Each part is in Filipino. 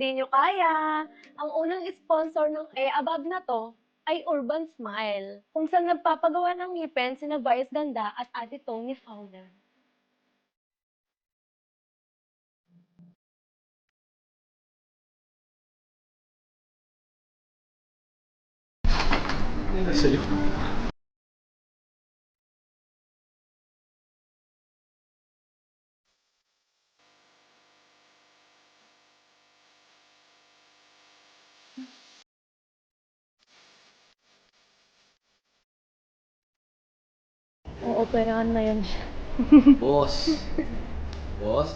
hindi nyo kaya. Ang unang sponsor ng above na to ay Urban Smile, kung saan nagpapagawa ng ngipin sina Vice Ganda at Ate Tony Fowler. Ano sa'yo? Ooperahan na yan siya. Boss. Boss?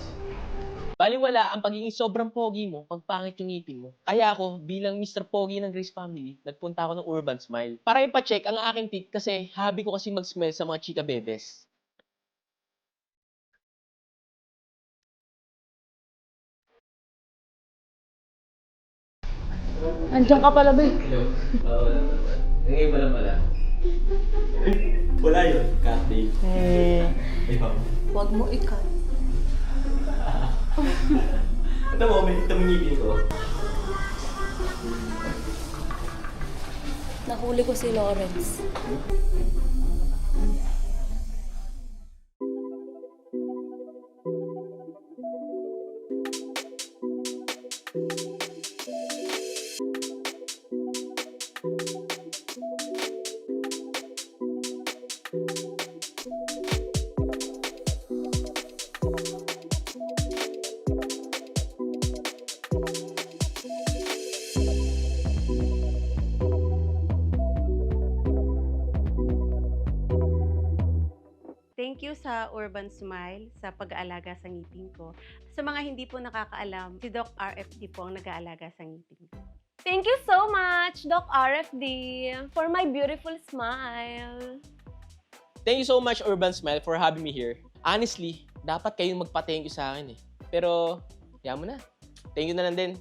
Baliwala ang pagiging sobrang pogi mo pag pangit yung ngipin mo. Kaya ako, bilang Mr. Pogi ng Grace Family, nagpunta ako ng Urban Smile para ipacheck ang aking teeth kasi hobby ko kasi mag-smell sa mga chika bebes. Andiyan ka pala, Bay. Hello. Ngayon pa lang pala. Wala yun. Cut day. Ikaw. Huwag mo ikat. Ito mo, may ngipin ko. Nahuli ko si Lawrence. Thank you sa Urban Smile sa pag-aalaga sa ngipin ko. Sa mga hindi po nakakaalam, si Doc RFD po ang nag-aalaga sa ngipin ko. Thank you so much, Doc RFD, for my beautiful smile. Thank you so much, Urban Smile, for having me here. Honestly, dapat kayong magpa-thank you sa akin eh. Pero, kaya mo na. Thank you na lang din.